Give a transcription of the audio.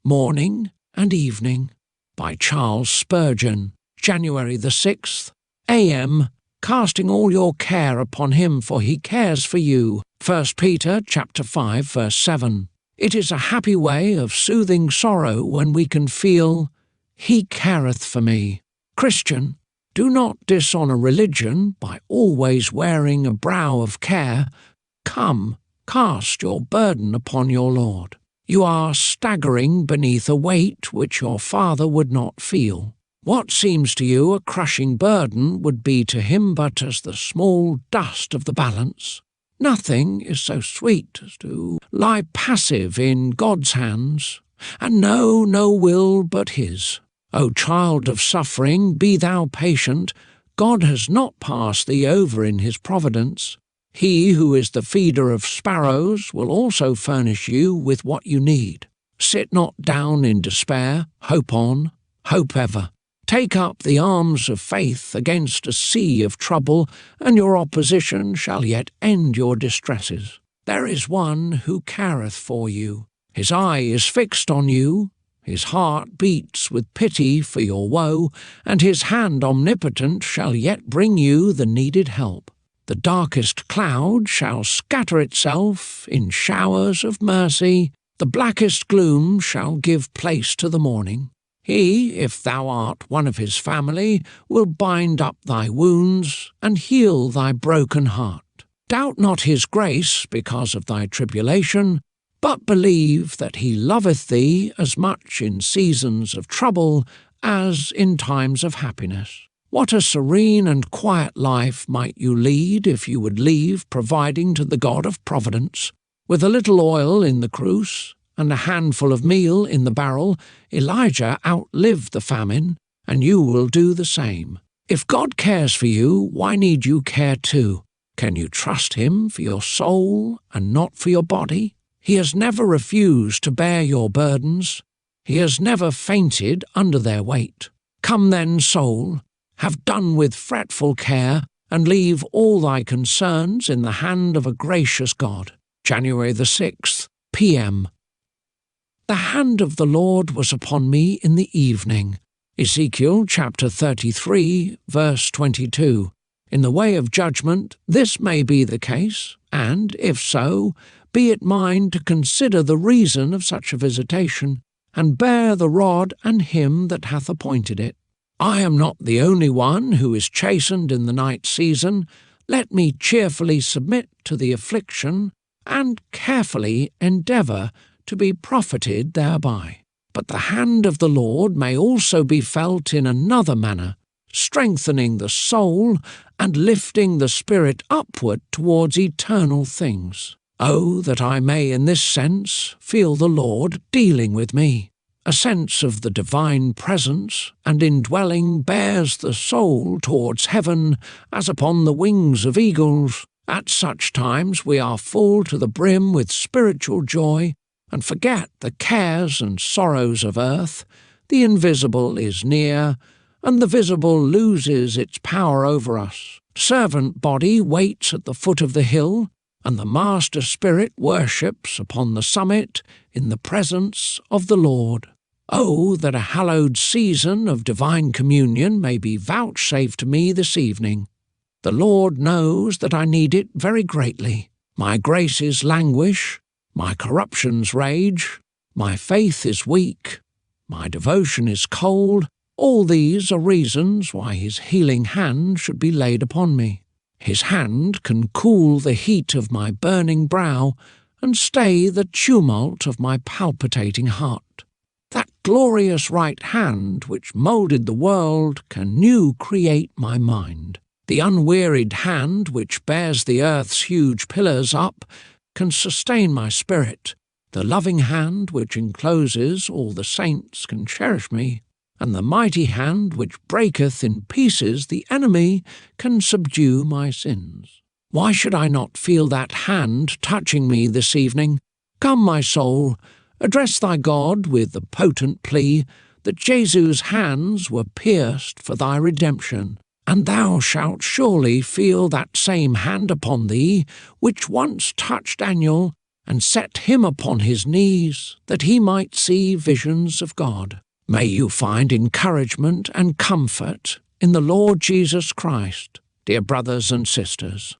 Morning and Evening, by Charles Spurgeon, January the 6th, a.m. Casting all your care upon him, for he cares for you. 1 Peter chapter 5, verse 7. It is a happy way of soothing sorrow when we can feel, He careth for me. Christian, do not dishonour religion by always wearing a brow of care. Come, cast your burden upon your Lord. You are staggering beneath a weight which your Father would not feel. What seems to you a crushing burden would be to him but as the small dust of the balance. Nothing is so sweet as to lie passive in God's hands, and know no will but his. O child of suffering, be thou patient. God has not passed thee over in his providence. He who is the feeder of sparrows will also furnish you with what you need. Sit not down in despair, hope on, hope ever. Take up the arms of faith against a sea of trouble, and your opposition shall yet end your distresses. There is one who careth for you. His eye is fixed on you, his heart beats with pity for your woe, and his hand omnipotent shall yet bring you the needed help. The darkest cloud shall scatter itself in showers of mercy, the blackest gloom shall give place to the morning. He, if thou art one of his family, will bind up thy wounds and heal thy broken heart. Doubt not his grace because of thy tribulation, but believe that he loveth thee as much in seasons of trouble as in times of happiness. What a serene and quiet life might you lead if you would leave providing to the God of providence. With a little oil in the cruse and a handful of meal in the barrel, Elijah outlived the famine, and you will do the same. If God cares for you, why need you care too? Can you trust him for your soul and not for your body? He has never refused to bear your burdens. He has never fainted under their weight. Come then, soul, have done with fretful care, and leave all thy concerns in the hand of a gracious God. January the 6th, p.m. The hand of the Lord was upon me in the evening. Ezekiel chapter 33, verse 22. In the way of judgment this may be the case, and, if so, be it mine to consider the reason of such a visitation, and bear the rod and him that hath appointed it. I am not the only one who is chastened in the night season. Let me cheerfully submit to the affliction, and carefully endeavour to be profited thereby. But the hand of the Lord may also be felt in another manner, strengthening the soul and lifting the spirit upward towards eternal things. Oh, that I may in this sense feel the Lord dealing with me. A sense of the divine presence and indwelling bears the soul towards heaven as upon the wings of eagles. At such times we are full to the brim with spiritual joy and forget the cares and sorrows of earth. The invisible is near, and the visible loses its power over us. Servant body waits at the foot of the hill, and the master spirit worships upon the summit in the presence of the Lord. Oh, that a hallowed season of divine communion may be vouchsafed to me this evening. The Lord knows that I need it very greatly. My graces languish, my corruptions rage, my faith is weak, my devotion is cold. All these are reasons why his healing hand should be laid upon me. His hand can cool the heat of my burning brow and stay the tumult of my palpitating heart. That glorious right hand which moulded the world can new create my mind. The unwearied hand which bears the earth's huge pillars up can sustain my spirit. The loving hand which encloses all the saints can cherish me, and the mighty hand which breaketh in pieces the enemy can subdue my sins. Why should I not feel that hand touching me this evening? Come, my soul, address thy God with the potent plea that Jesu's hands were pierced for thy redemption, and thou shalt surely feel that same hand upon thee which once touched Daniel and set him upon his knees, that he might see visions of God. May you find encouragement and comfort in the Lord Jesus Christ, dear brothers and sisters.